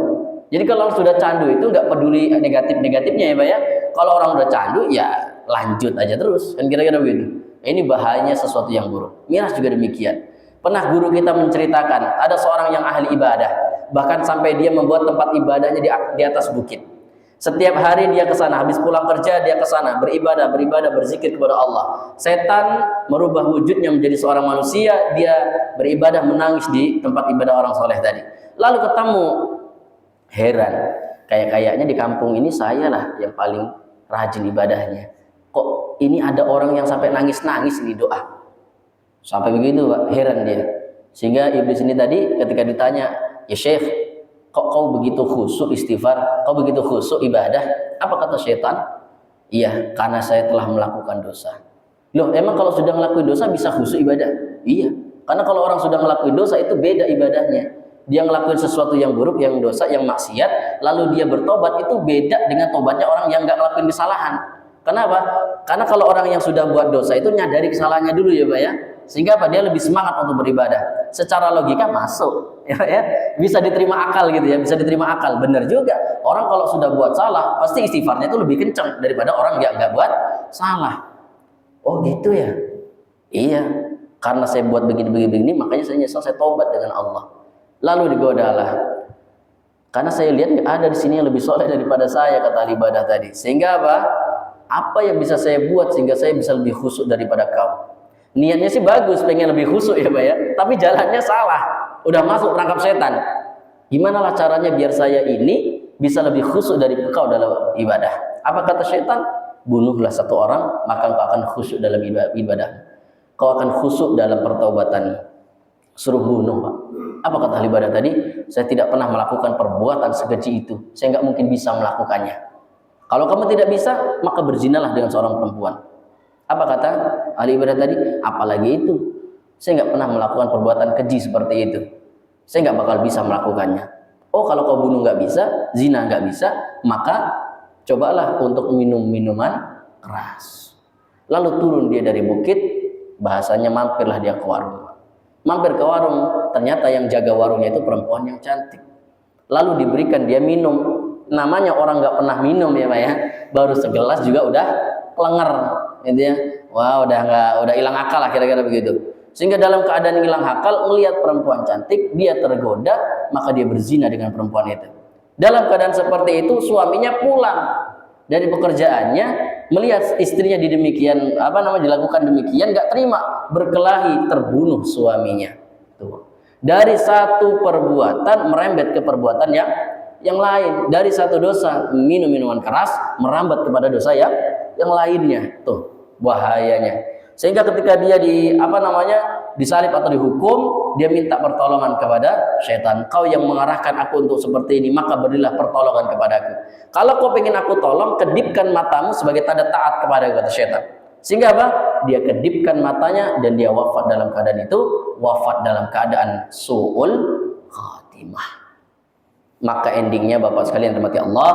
Speaker 1: Jadi kalau orang sudah candu itu nggak peduli negatifnya ya, Pak ya. Kalau orang udah candu ya lanjut aja terus, kan kira-kira begitu. Ini bahayanya sesuatu yang buruk. Miras juga demikian. Pernah guru kita menceritakan ada seorang yang ahli ibadah, bahkan sampai dia membuat tempat ibadahnya di atas bukit. Setiap hari dia ke sana, habis pulang kerja dia ke sana beribadah, berzikir kepada Allah. Setan merubah wujudnya menjadi seorang manusia, dia beribadah menangis di tempat ibadah orang soleh tadi. Lalu ketemu, heran, kayaknya di kampung ini saya lah yang paling rajin ibadahnya. Kok ini ada orang yang sampai nangis-nangis di doa? Sampai begitu, Pak, heran dia. Sehingga iblis ini tadi ketika ditanya, ya Syekh, kok kau begitu khusyuk istighfar, kau begitu khusyuk ibadah? Apa kata syaitan? Iya, karena saya telah melakukan dosa. Loh, emang kalau sudah ngelakuin dosa bisa khusyuk ibadah? Iya, karena kalau orang sudah ngelakuin dosa itu beda ibadahnya. Dia ngelakuin sesuatu yang buruk, yang dosa, yang maksiat, lalu dia bertobat, itu beda dengan tobatnya orang yang nggak ngelakuin kesalahan. Kenapa? Karena kalau orang yang sudah buat dosa itu nyadari kesalahannya dulu ya, Pak ya. Sehingga apa? Dia lebih semangat untuk beribadah. Secara logika masuk, ya, bisa diterima akal gitu ya, bisa diterima akal. Benar juga. Orang kalau sudah buat salah, pasti istighfarnya itu lebih kencang daripada orang yang nggak buat salah. Oh gitu ya. Iya. Karena saya buat begini, makanya saya nyesal, saya taubat dengan Allah. Lalu digodalah. Karena saya lihat nggak ada di sini yang lebih soleh daripada saya, kata ahli ibadah tadi. Sehingga apa? Apa yang bisa saya buat sehingga saya bisa lebih khusyuk daripada kau? Niatnya sih bagus, pengen lebih khusyuk ya, Pak ya. Tapi jalannya salah. Udah masuk perangkap setan. Gimana lah caranya biar saya ini bisa lebih khusyuk dari kau dalam ibadah? Apa kata setan? Bunuhlah satu orang, maka kau akan khusyuk dalam ibadah. Kau akan khusyuk dalam pertaubatanmu. Suruh bunuh, Pak. Apa kata ahli ibadah tadi? Saya tidak pernah melakukan perbuatan sekeji itu. Saya nggak mungkin bisa melakukannya. Kalau kamu tidak bisa, maka berzinalah dengan seorang perempuan. Apa kata ahli ibadah tadi? Apalagi itu. Saya nggak pernah melakukan perbuatan keji seperti itu. Saya nggak bakal bisa melakukannya. Oh, kalau kau bunuh nggak bisa, zina nggak bisa, maka cobalah untuk minum minuman keras. Lalu turun dia dari bukit, bahasanya mampirlah dia ke warung. Mampir ke warung, ternyata yang jaga warungnya itu perempuan yang cantik. Lalu diberikan dia minum. Namanya orang nggak pernah minum ya, Pak ya. Baru segelas juga udah kelenger, gitu ya. Wah, udah hilang akal lah kira-kira begitu. Sehingga dalam keadaan hilang akal, melihat perempuan cantik, dia tergoda, maka dia berzina dengan perempuan itu. Dalam keadaan seperti itu, suaminya pulang dari pekerjaannya, melihat istrinya dilakukan demikian, nggak terima, berkelahi, terbunuh suaminya. Tuh. Dari satu perbuatan merembet ke perbuatan yang lain. Dari satu dosa minum minuman keras merambat kepada dosa yang lainnya. Tuh bahayanya. Sehingga ketika dia disalib atau dihukum, dia minta pertolongan kepada setan. Kau yang mengarahkan aku untuk seperti ini, maka berilah pertolongan kepadaku. Kalau kau pengen aku tolong, kedipkan matamu sebagai tanda taat kepada kata setan. Sehingga apa? Dia kedipkan matanya dan dia wafat dalam keadaan itu, wafat dalam keadaan su'ul khatimah. Maka endingnya Bapak sekalian dirahmati Allah,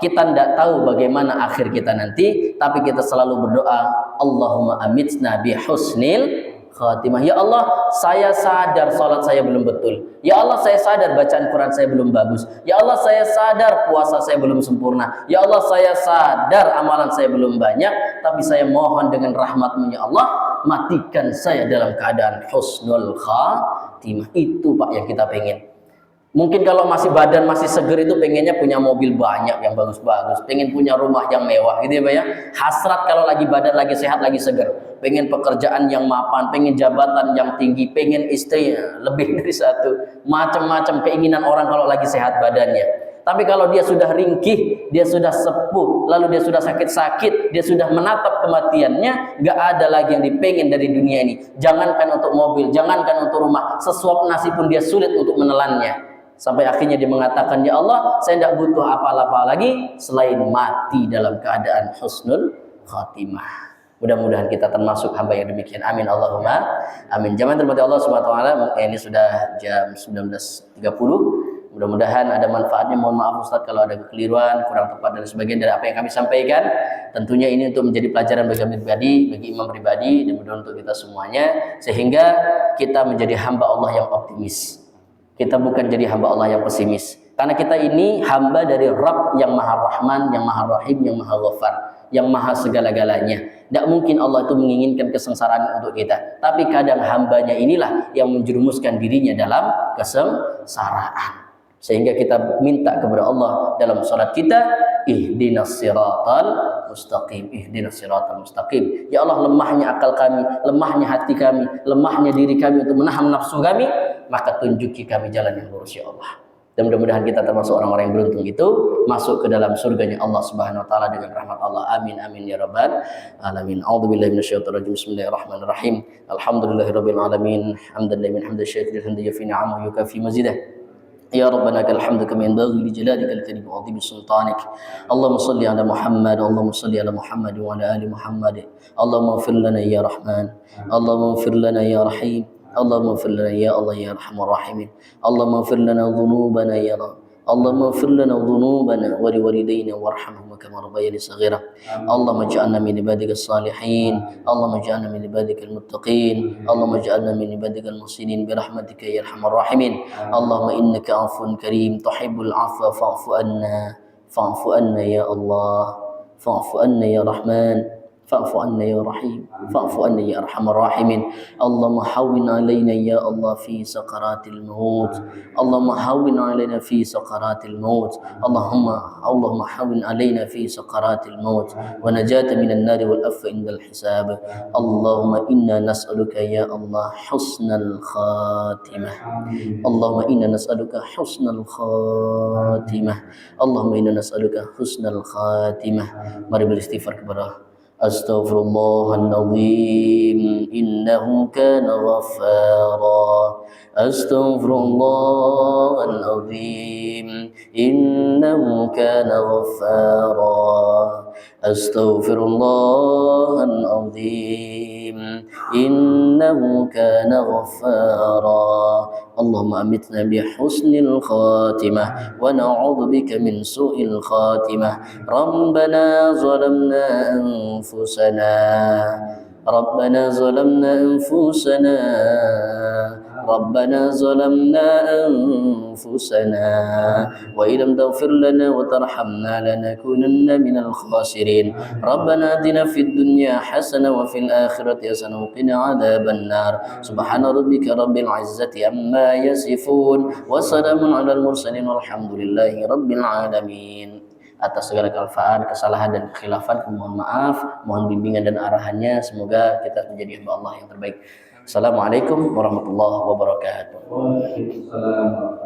Speaker 1: kita tidak tahu bagaimana akhir kita nanti, tapi kita selalu berdoa, Allahumma amitna bihusnil khatimah. Ya Allah, saya sadar salat saya belum betul. Ya Allah, saya sadar bacaan Quran saya belum bagus. Ya Allah, saya sadar puasa saya belum sempurna. Ya Allah, saya sadar amalan saya belum banyak, tapi saya mohon dengan rahmat-Mu ya Allah, matikan saya dalam keadaan husnul khatimah. Itu Pak yang kita pengen. Mungkin kalau masih badan masih seger itu pengennya punya mobil banyak yang bagus-bagus, pengen punya rumah yang mewah gitu ya Pak ya. Hasrat kalau lagi badan lagi sehat lagi seger, pengen pekerjaan yang mapan, pengen jabatan yang tinggi, pengen istri lebih dari satu, macam-macam keinginan orang kalau lagi sehat badannya. Tapi kalau dia sudah ringkih, dia sudah sepuh, lalu dia sudah sakit-sakit, dia sudah menatap kematiannya, nggak ada lagi yang dipengen dari dunia ini. Jangankan untuk mobil, jangankan untuk rumah, sesuap nasi pun dia sulit untuk menelannya. Sampai akhirnya dia mengatakan, ya Allah, saya tidak butuh apa-apa lagi selain mati dalam keadaan husnul khatimah. Mudah-mudahan kita termasuk hamba yang demikian. Amin Allahumma amin. Jamaah terhormat Allah Subhanahu wa taala, ini sudah jam 19.30. Mudah-mudahan ada manfaatnya. Mohon maaf Ustaz kalau ada kekeliruan, kurang tepat dari sebagian dari apa yang kami sampaikan. Tentunya ini untuk menjadi pelajaran bagi kami pribadi, bagi imam pribadi, dan mudah untuk kita semuanya, sehingga kita menjadi hamba Allah yang optimis. Kita bukan jadi hamba Allah yang pesimis. Karena kita ini hamba dari Rabb yang Maha Rahman, yang Maha Rahim, yang Maha Ghafar, yang Maha segala-galanya. Tidak mungkin Allah itu menginginkan kesengsaraan untuk kita. Tapi kadang hambanya inilah yang menjerumuskan dirinya dalam kesengsaraan. Sehingga kita minta kepada Allah dalam salat kita, ihdinas siratal mustaqim, ihdinas siratal mustaqim. Ya Allah, lemahnya akal kami, lemahnya hati kami, lemahnya diri kami untuk menahan nafsu kami, maka tunjuki kami jalan yang lurus ya Allah. Dan mudah-mudahan kita termasuk orang-orang yang beruntung itu masuk ke dalam surganya Allah Subhanahu wa taala dengan rahmat Allah. Amin amin ya rabbal alamin. A'udzubillahi minasyaitonir rajim. Bismillahirrahmanirrahim. Alhamdulillahirabbil alamin. Hamdan liman hamda syakir hamdan yafi ni'amahu yukafi mazidah. يا ربنا لك الحمد كما ينبغي لجلالك الكريم وعظيم سلطانك. اللهم صل على محمد، اللهم صل على محمد وعلى ال محمد. اللهم اغفر لنا يا رحمن، اللهم اغفر لنا يا رحيم، اللهم اغفر لنا يا الله يا ارحم الراحمين. اللهم اغفر لنا ذنوبنا يا رب، اللهم اغفر لنا ذنوبنا ولوالدينا وارحمهما كما ربياني صغيرا. اللهم اجعلنا من عبادك الصالحين، اللهم اجعلنا من عبادك المتقين، اللهم اجعلنا من عبادك المحسنين برحمتك يا ارحم الراحمين. اللهم انك عفو كريم تحب العفو فاعف عنا، فاعف عنا يا الله، فاعف عنا يا رحمن، فاعف عنا يا رحيم، فاعف عنا يا ارحم الراحمين. اللهم هون علينا يا الله في سكرات الموت، اللهم هون علينا في سكرات الموت، اللهم هون علينا في سكرات الموت ونجاة من النار والعفو عند الحساب. اللهم انا نسألك يا الله حسن الخاتمة، اللهم انا نسألك حسن الخاتمة، اللهم انا نسألك حسن الخاتمة. Mari beristighfar kepada Astaghfirullahaladzim, innahu kana ghaffara. Astaghfirullahaladzim, innahu kana ghaffara. Astaghfirullahaladzim, innahu kana ghaffara. Allahumma amitna bihusnil khatimah wa na'udzu bika min su'il khatimah. Rabbana zalamna anfusana, Rabbana zalamna anfusana, Rabbana zalamna anfusana wa illam taghfir lana wa tarhamna lanakunanna minal khasirin. Rabbana atina fid dunya hasanah wa fil akhirati hasanah wa qina adzaban nar. Subhana rabbika rabbil izzati amma yasifun wa salamun alal mursalin walhamdulillahi rabbil alamin. Atas segala kelafaan, kesalahan dan kekhilafan, mohon maaf, mohon bimbingan dan arahannya. Semoga kita menjadi hamba Allah yang terbaik. Assalamualaikum warahmatullahi wabarakatuh.